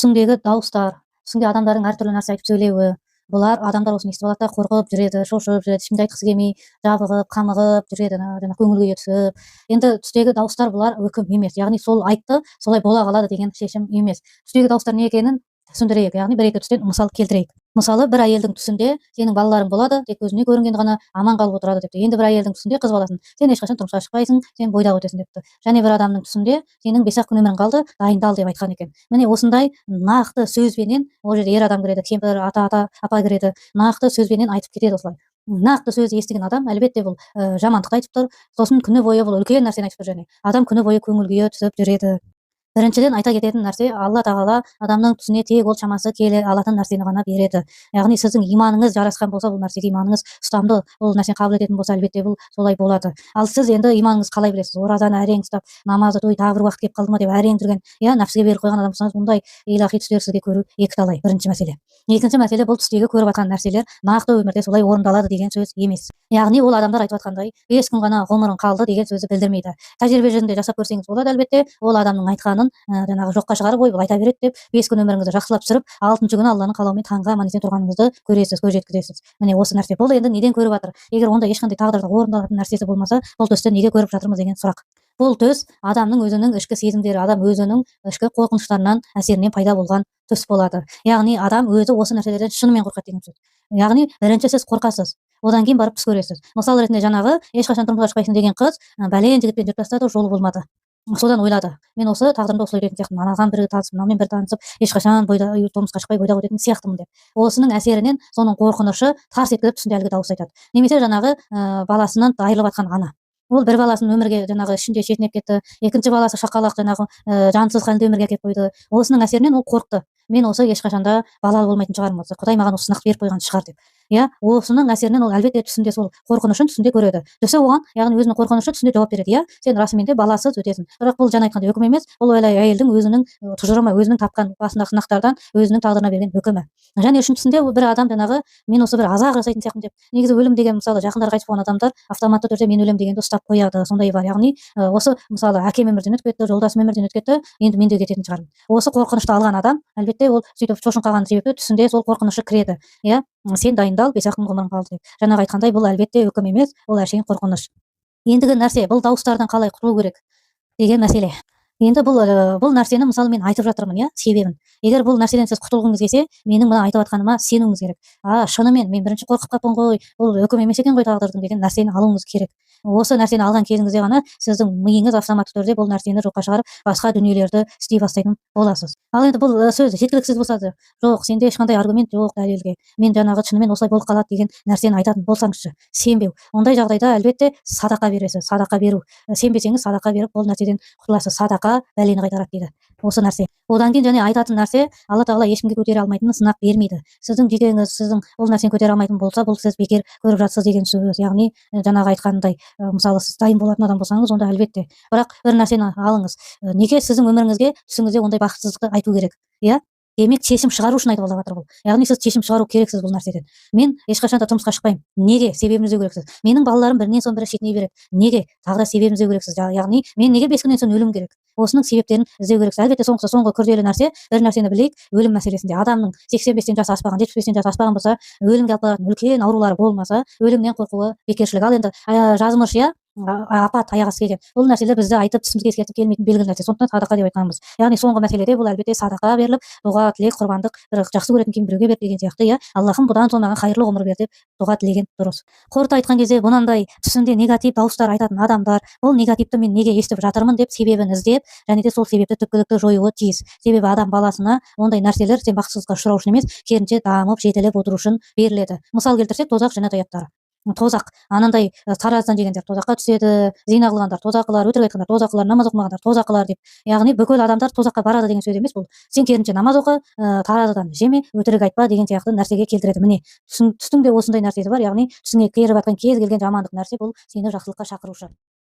түсіңдегі дауыстар, түсіңде адамдардың әртүрлі нәрсе айтып сөйлеуі, бұлар адамдар осыны естіп алады да қорқып жүреді, шошып жүреді, ешкімге айтқысы келмей, жабығып, қамығып жүреді, жаңағы көңіл күйге түсіп. Енді түстегі дауыстар бұлар үкім емес, яғни сол айтты, солай бола қалады деген шешім емес. Түстегі дауыстар не екенін түсіндірейік, яғни бір-екі түстен мысал келтірейік. Мысалы, бір әйелдің түсінде сенің балаларың болады, тек көзіне көрінген ғана аман қалып отырады депті. Енді бір әйелдің түсінде қыз баласын, сен ешқашан тұрмысқа шықпайсың, сен бойдақ өтесің депті. Және бір адамның түсінде сенің 5-ақ күн өмірің қалды, дайындал деп айтқан екен. Міне осындай нақты сөзбенен, ол жерде ер адам кіреді, кемпір, ата, апа кіреді, нақты сөзбенен айтып кетеді осылай. Нақты сөз естіген адам, әлбетте бұл жамандықты айтып тұр, сосын күні бойы бұл үлкен нәрсені айтып тұр, және адам күні бойы көңіл күйі түсіп жүреді. Біріншіден айта кететін нәрсе, Алла тағала адамның түсіне тек ол шамасы келе алатын нәрсені ғана береді. Яғни сіздің иманыңыз жарасқан болса, бұл нәрсеге иманыңыз ұстамды, ол нәрсені қабыл ететін болса, әлбетте бұл солай болады. Ал сіз енді иманыңыз қалай білесіз? Оразаны әрең ұстап, намазды той тағы бір уақыт келіп қалды ма деп әрең жүрген, нәпсіге беріліп қойған адам болсаңыз, бұндай илахи түстер сізге көру екіталай. Бірінші мәселе. Екінші мәселе, бұл түстегі көріп жатқан нәрселер нақты өмірде солай орындалады деген сөз емес. Яғни ол адамдар айтып жатқандай 5 күн ғана ғұмырың қалды деген сөзді білдірмейді. Тәжірибе жүзінде жасап көрсеңіз болады, әлбетте ол адамның айтқанын жаңағы жоққа шығарып, ой, бұл айта береді деп 5 күн өміріңізді жақсылап түсіріп, 6-шы күні Алланың қалауымен таңға аман есен тұрғаныңызды көресіз, көз жеткізесіз. Міне осы нәрсе. Бұл енді неден көріп жатыр? Егер онда ешқандай тағдырда орындалатын нәрсесі болмаса, бұл түсті неге көріп жатырмыз деген сұрақ. Бұл түс адамның өзінің ішкі сезімдері, адам өзінің ішкі қорқыныштарынан, әсерінен пайда болған түс болады. Яғни адам өзі осы нәрселерден шынымен қорқады деген сөз. Яғни бірінші сіз қорқасыз, одан кейін барып түс көресіз. Мысал ретінде жаңағы ешқашан тұрмысқа шықпайсың деген қыз бәлен жігітпен жүріп тастады, жолы болмады. Содан ойлады, мен осы тағдырымда осылай өтетін сияқтымын, анаған бір танысып, мынамен бір танысып, ешқашан тұрмысқа шықпай бойдақ өтетін сияқтымын деп. Осының әсерінен соның қорқынышы тарс еткізіп түсінде әлгі дауыс айтады. Немесе жаңағы баласынан айырылып жатқан ана. Ол бір баласын өмірге жаңағы ішінде шетінеп кетті, екінші баласы шақалақ жаңағы жансыз халде өмірге әкеліп қойды. Осының әсерінен ол қорықты. Мен осы ешқашанда балалы болмайтын шығармын, Құдай маған осы сынақ беріп қойған шығар деп. Осының әсерінен ол әлбетте түсінде сол қорқынышын түсінде көреді. Түсі оған, яғни өзінің қорқынышы түсінде жауап береді. Сен расымен де баласыз өтесің. Бірақ бұл жаңа айтқандай үкім емес, бұл әйелдің өзінің тұжырымы, өзінің тапқан басындағы сынақтардан өзінің тағдырына берген үкімі. Және үшіншісінде бір адам жаңағы мен осы бір азақ жасайтын сияқтымын деп. Негізі өлім деген мысалы жақындары қайтыс болған адамдар автоматты түрде мен өлем дегенді ұстап қояды. Сондай бар. Яғни осы мысалы әкем өмірден өтіп кетті, жолдасым өмірден өтіп кетті, енді мен де кететін шығармын. Осы қорқынышты алған адам, әлбетте ол сөйтіп шошын қалған себепті түсінде сол қорқынышы кіреді. Сен дайындал, 5-ақ күн ғұмырың қалды деп. Жаңағы айтқандай бұл әлбетте үкім емес, ол әшейін қорқыныш. Ендігі нәрсе, бұл дауыстардан қалай құтылу керек деген мәселе. Енді бұл нәрсені мысалы мен айтып жатырмын, себебін. Егер бұл нәрседен сіз құтылғыңыз келсе, менің мына айтып жатқаныма сенуіңіз керек. Шынымен мен бірінші қорқып қалыппын ғой, бұл үкім емес екен ғой тағдырдың деген нәрсені алуыңыз керек. Осы нәрсені алған кезіңізде ғана сіздің миыңыз автоматты түрде бұл нәрсені жоққа шығарып, басқа дүниелерді істей бастайтын боласыз. Ал енді бұл сөз жеткіліксіз болса да, жоқ, сенде ешқандай аргумент жоқ дәлелге, мен жаңағы шынымен осылай болып қалады деген нәрсені айтатын болсаңызшы, сенбеу. Ондай жағдайда әлбетте садақа бересіз, садақа беру. Сенбесеңіз садақа беріп бұл нәрседен құтыласыз. Садақа бәлені қайтарады дейді осы нәрсе. Одан кейін және айтатын нәрсе, Алла тағала ешкімге көтере алмайтынын сынақ бермейді. Сіздің жүйкеңіз, сіздің ол нәрсені көтере алмайтын болса, бұл сіз бекер көріп жатсыз деген сөз. Яғни жаңағы айтқандай, мысалы сіз дайын болатын адам болсаңыз, онда әлбетте. Бірақ бір нәрсені алыңыз. Неге сіздің өміріңізге түсіңізде ондай бақытсыздықты айту керек? Демек шешім шығару үшін айтып жатыр бұл. Яғни сіз шешім шығару керексіз бұл нәрседен. Мен ешқашан да тұрмысқа шықпаймын. Неге? Себебін іздеу керексіз. Менің балаларым бірінен соң бірі шетіней береді. Неге? Тағы да себебін іздеу керексіз. Яғни мен неге 5 күннен соң өлім керек? Осының себептерін іздеу керексіз. Әлбетте соңғы күрделі нәрсе, бір нәрсені білейік, өлім мәселесінде. Адамның 85-тен жасы аспаған, 75-тен жасы аспаған болса, өлімге алып баратын үлкен аурулары болмаса, өлімнен қорқуы бекершілік. Ал енді жазмыш апат аяқ асты келген. Бұл нәрселер бізді айтып түсімізге ескертіп келмейтін белгілі нәрсе. Сондықтан садақа деп айтқанбыз. Яғни соңғы мәселеде бұл әлбетте садақа беріліп, дұға тілек, құрбандық, бір жақсы көретін кейін біреуге бер деген сияқты, Аллахым бұдан соң маған қайырлы ғұмыр бер деп дұға тілеген дұрыс. Қорыта айтқан кезде мынандай түсінде негатив дауыстар айтатын адамдар, бұл негативті мен неге естіп жатырмын деп себебін іздеп, және де сол себепті түпкілікті жоюы тиіс. Себебі адам баласына ондай нәрселер сен бақытсыздыққа ұшырау үшін емес, керісінше дамып, жетіліп отыру үшін беріледі. Мысал келтірсек, тозақ, жәннат аяттары. Тозақ, анандай тараздан жегендер тозаққа түседі, зина қылғандар тозаққылар, өтірік айтқандар тозаққылар, намаз оқымағандар тозаққылар деп. Яғни бүкіл адамдар тозаққа барады деген сөз емес бұл. Сен керісінше намаз оқы, таразыдан жеме, өтірік айтпа деген сияқты нәрсеге келтіреді. Міне, түстің де осындай нәрсесі бар. Яғни түсіңе келіп жатқан кез келген жамандық нәрсе бұл сені жақсылыққа шақырушы.